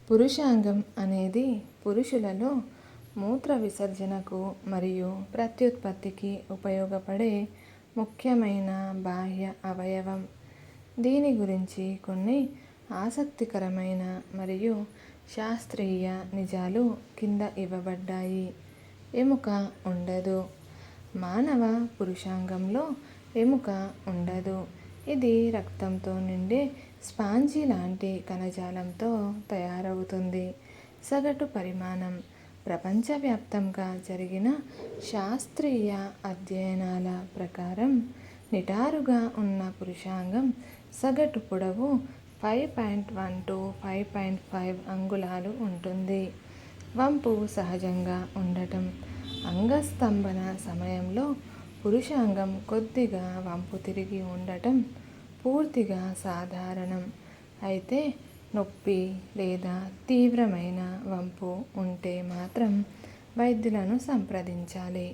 పురుషాంగం అనేది పురుషులలో మూత్ర విసర్జనకు మరియు ప్రత్యుత్పత్తికి ఉపయోగపడే ముఖ్యమైన బాహ్య అవయవం. దీని గురించి కొన్ని ఆసక్తికరమైన మరియు శాస్త్రీయ నిజాలు కింద ఇవ్వబడ్డాయి. ఎముక ఉండదు. మానవ పురుషాంగంలో ఎముక ఉండదు. ఇది రక్తంతో నిండే స్పాంజీ లాంటి కణజాలంతో తయారవుతుంది. సగటు పరిమాణం. ప్రపంచవ్యాప్తంగా జరిగిన శాస్త్రీయ అధ్యయనాల ప్రకారం నిటారుగా ఉన్న పురుషాంగం సగటు పొడవు 5.1 to 5.5 అంగుళాలు ఉంటుంది. వంపు సహజంగా ఉండటం. అంగస్తంభన సమయంలో పురుషాంగం కొద్దిగా వంపు తిరిగి ఉండటం పూర్తిగా సాధారణం. అయితే నొప్పి లేదా తీవ్రమైన వంపు ఉంటే మాత్రం వైద్యులను సంప్రదించాలి.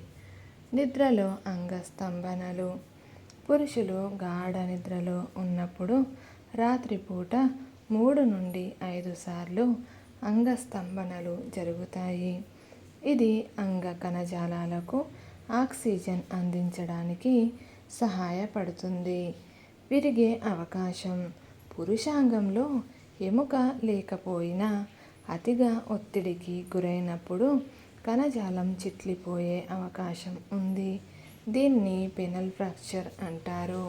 నిద్రలో అంగస్తంభనలు. పురుషులు గాఢ నిద్రలో ఉన్నప్పుడు రాత్రిపూట 3 నుండి 5 సార్లు అంగస్తంభనలు జరుగుతాయి. ఇది అంగ కణజాలాలకు ఆక్సిజన్ అందించడానికి సహాయపడుతుంది. విరిగే అవకాశం. పురుషాంగంలో ఎముక లేకపోయినా అతిగా ఒత్తిడికి గురైనప్పుడు కణజాలం చిట్లిపోయే అవకాశం ఉంది. దీన్ని పెనల్ ఫ్రాక్చర్ అంటారు.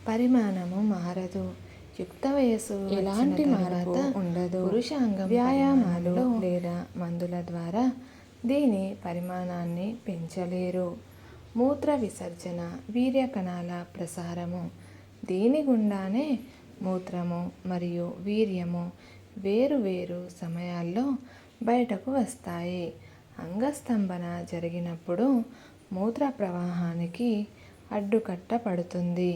పరిమాణము మారదు. యుక్త వయస్సు ఎలాంటి మార్పు ఉండదు. పురుషాంగం వ్యాయామాలు లేదా మందుల ద్వారా దీని పరిమాణాన్ని పెంచలేరు. మూత్ర విసర్జన, వీర్య కణాల ప్రసారము. దీని గుండానే మూత్రము మరియు వీర్యము వేరు సమయాల్లో బయటకు వస్తాయి. అంగస్తంభన జరిగినప్పుడు మూత్ర ప్రవాహానికి అడ్డుకట్ట పడుతుంది.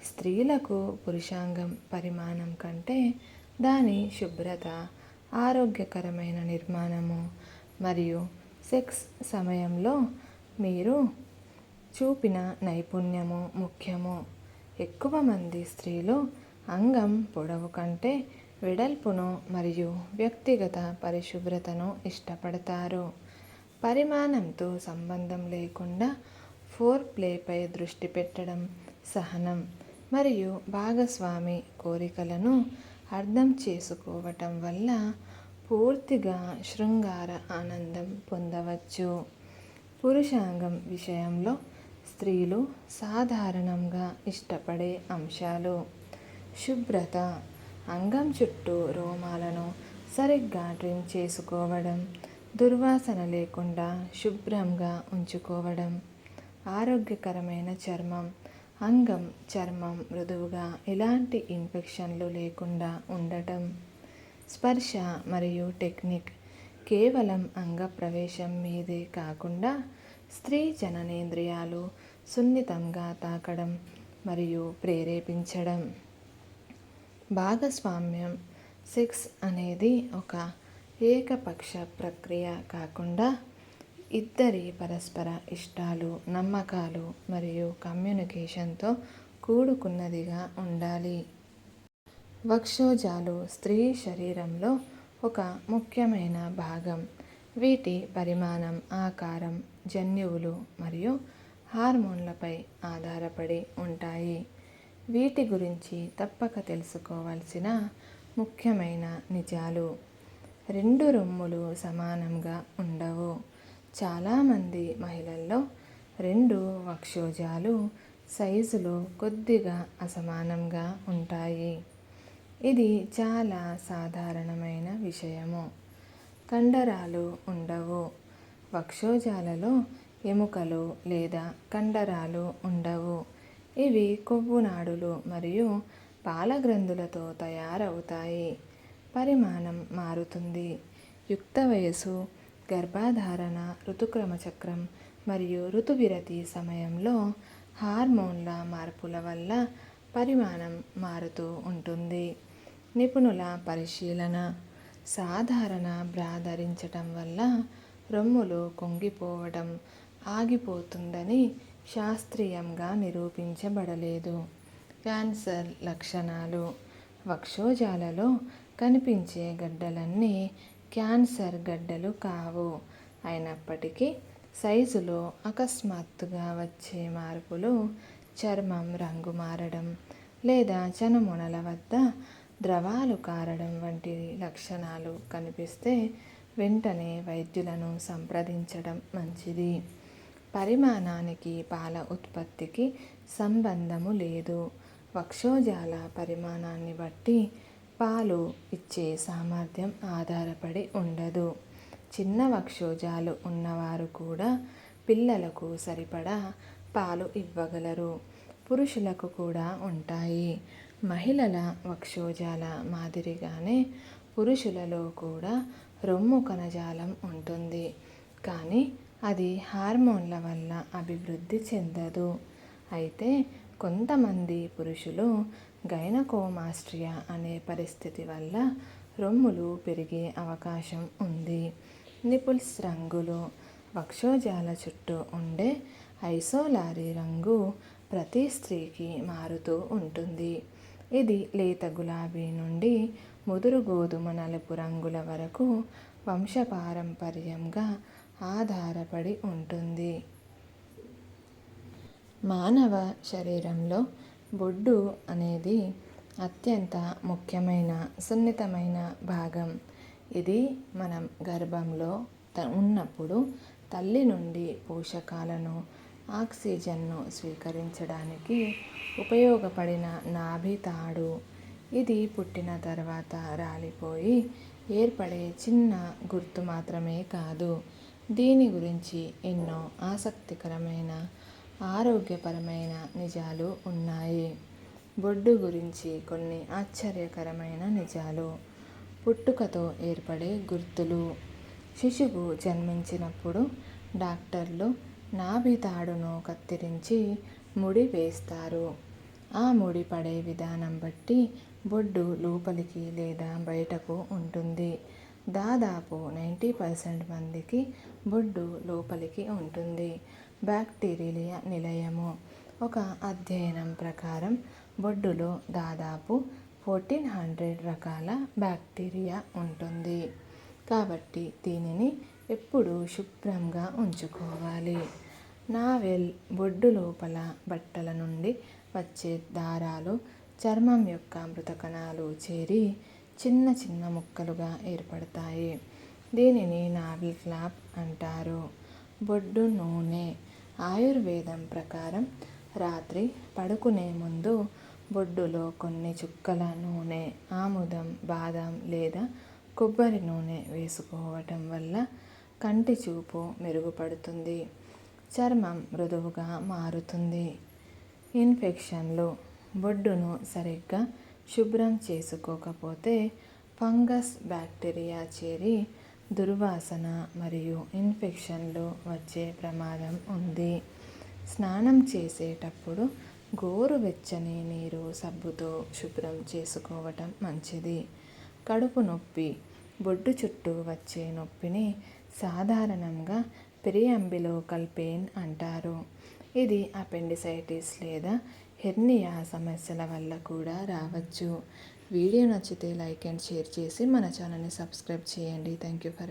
స్త్రీలకు పురుషాంగం పరిమాణం కంటే దాని శుభ్రత, ఆరోగ్యకరమైన నిర్మాణము మరియు సెక్స్ సమయంలో మీరు చూపిన నైపుణ్యము ముఖ్యము. ఎక్కువ మంది స్త్రీలు అంగం పొడవు కంటే వెడల్పును మరియు వ్యక్తిగత పరిశుభ్రతను ఇష్టపడతారు. పరిమాణంతో సంబంధం లేకుండా ఫోర్ ప్లేపై దృష్టి పెట్టడం, సహనం మరియు భాగస్వామి కోరికలను అర్థం చేసుకోవటం వల్ల పూర్తిగా శృంగార ఆనందం పొందవచ్చు. పురుషాంగం విషయంలో స్త్రీలు సాధారణంగా ఇష్టపడే అంశాలు. శుభ్రత. అంగం చుట్టూ రోమాలను సరిగ్గా ట్రిమ్ చేసుకోవడం, దుర్వాసన లేకుండా శుభ్రంగా ఉంచుకోవడం. ఆరోగ్యకరమైన చర్మం. అంగం చర్మం మృదువుగా ఎలాంటి ఇన్ఫెక్షన్లు లేకుండా ఉండటం. స్పర్శ మరియు టెక్నిక్. కేవలం అంగ ప్రవేశం మీదే కాకుండా స్త్రీ జననేంద్రియాలు సున్నితంగా తాకడం మరియు ప్రేరేపించడం. భాగస్వామ్యం. సెక్స్ అనేది ఒక ఏకపక్ష ప్రక్రియ కాకుండా ఇద్దరి పరస్పర ఇష్టాలు, నమ్మకాలు మరియు కమ్యూనికేషన్తో కూడుకున్నదిగా ఉండాలి. వక్షోజాలు స్త్రీ శరీరంలో ఒక ముఖ్యమైన భాగం. వీటి పరిమాణం, ఆకారం జన్యువులు మరియు హార్మోన్లపై ఆధారపడి ఉంటాయి. వీటి గురించి తప్పక తెలుసుకోవాల్సిన ముఖ్యమైన నిజాలు. 2 రొమ్ములు సమానంగా ఉండవు. చాలామంది మహిళల్లో 2 వక్షోజాలు సైజులో కొద్దిగా అసమానంగా ఉంటాయి. ఇది చాలా సాధారణమైన విషయము. కండరాలు ఉండవు. వక్షోజాలలో ఎముకలు లేదా కండరాలు ఉండవు. ఇవి కొవ్వు నాడులు మరియు పాలగ్రంథులతో తయారవుతాయి. పరిమాణం మారుతుంది. యుక్త వయసు, గర్భధారణ, ఋతుక్రమ చక్రం మరియు ఋతువిరతి సమయంలో హార్మోన్ల మార్పుల వల్ల పరిమాణం మారుతూ ఉంటుంది. నిపుణుల పరిశీలన. సాధారణ బ్రా ధరించటం వల్ల రొమ్ములు కుంగిపోవడం ఆగిపోతుందని శాస్త్రీయంగా నిరూపించబడలేదు. క్యాన్సర్ లక్షణాలు. వక్షోజాలలో కనిపించే గడ్డలన్నీ క్యాన్సర్ గడ్డలు కావు. అయినప్పటికీ సైజులో అకస్మాత్తుగా వచ్చే మార్పులు, చర్మం రంగు మారడం లేదా చనుమొనల వద్ద ద్రవాలు కారడం వంటి లక్షణాలు కనిపిస్తే వెంటనే వైద్యులను సంప్రదించడం మంచిది. పరిమాణానికి పాల ఉత్పత్తికి సంబంధము లేదు. వక్షోజాల పరిమాణాన్ని బట్టి పాలు ఇచ్చే సామర్థ్యం ఆధారపడి ఉండదు. చిన్న వక్షోజాలు ఉన్నవారు కూడా పిల్లలకు సరిపడా పాలు ఇవ్వగలరు. పురుషులకు కూడా ఉంటాయి. మహిళల వక్షోజాల మాదిరిగానే పురుషులలో కూడా రొమ్ము కణజాలం ఉంటుంది. కానీ అది హార్మోన్ల వల్ల అభివృద్ధి చెందదు. అయితే కొంతమంది పురుషులు గైనకోమాస్ట్రియా అనే పరిస్థితి వల్ల రొమ్ములు పెరిగే అవకాశం ఉంది. నిపుల్స్ రంగులు. వక్షోజాల చుట్టూ ఉండే ఐసోలారీ రంగు ప్రతి స్త్రీకి మారుతూ ఉంటుంది. ఇది లేత గులాబీ నుండి ముదురు గోధుమ నలుపు రంగుల వరకు వంశపారంపర్యంగా ఆధారపడి ఉంటుంది. మానవ శరీరంలో బొడ్డు అనేది అత్యంత ముఖ్యమైన సున్నితమైన భాగం. ఇది మనం గర్భంలో ఉన్నప్పుడు తల్లి నుండి పోషకాలను, ఆక్సిజన్ను స్వీకరించడానికి ఉపయోగపడిన నాభి తాడు. ఇది పుట్టిన తర్వాత రాలిపోయి ఏర్పడే చిన్న గుర్తు మాత్రమే కాదు. దీని గురించి ఎన్నో ఆసక్తికరమైన ఆరోగ్యపరమైన నిజాలు ఉన్నాయి. బొడ్డు గురించి కొన్ని ఆశ్చర్యకరమైన నిజాలు. పుట్టుకతో ఏర్పడే గుర్తులు. శిశువు జన్మించినప్పుడు డాక్టర్లు నాభి తాడును కత్తిరించి ముడి వేస్తారు. ఆ ముడి పడే విధానం బట్టి బొడ్డు లోపలికి లేదా బయటకు ఉంటుంది. దాదాపు 90% మందికి బొడ్డు లోపలికి ఉంటుంది. బ్యాక్టీరియా నిలయము. ఒక అధ్యయనం ప్రకారం బొడ్డులో దాదాపు 1400 రకాల బ్యాక్టీరియా ఉంటుంది. కాబట్టి దీనిని ఎప్పుడూ శుభ్రంగా ఉంచుకోవాలి. నావెల్. బొడ్డు లోపల బట్టల నుండి వచ్చే దారాలు చర్మం యొక్క మృత కణాలు చేరి చిన్న చిన్న ముక్కలుగా ఏర్పడతాయి. దీనిని నావెల్ ఫ్లాప్ అంటారు. బొడ్డు నూనె. ఆయుర్వేదం ప్రకారం రాత్రి పడుకునే ముందు బొడ్డులో కొన్ని చుక్కల నూనె, ఆముదం, బాదం లేదా కొబ్బరి నూనె వేసుకోవటం వల్ల కంటి చూపు మెరుగుపడుతుంది. చర్మం మృదువుగా మారుతుంది. ఇన్ఫెక్షన్లు. బొడ్డును సరిగ్గా శుభ్రం చేసుకోకపోతే ఫంగస్, బ్యాక్టీరియా చేరి దుర్వాసన మరియు ఇన్ఫెక్షన్లు వచ్చే ప్రమాదం ఉంది. స్నానం చేసేటప్పుడు గోరువెచ్చని నీరు సబ్బుతో శుభ్రం చేసుకోవటం మంచిది. కడుపు నొప్పి. బొడ్డు చుట్టూ వచ్చే నొప్పిని సాధారణంగా పెరియంబిలోకల్ పెయిన్ అంటారు. ఇది అపెండిసైటిస్ లేదా హెర్నియా సమస్యల వల్ల కూడా రావచ్చు. వీడియో నచ్చితే లైక్ అండ్ షేర్ చేసి మన ఛానల్ని సబ్స్క్రైబ్ చేయండి. Thank you for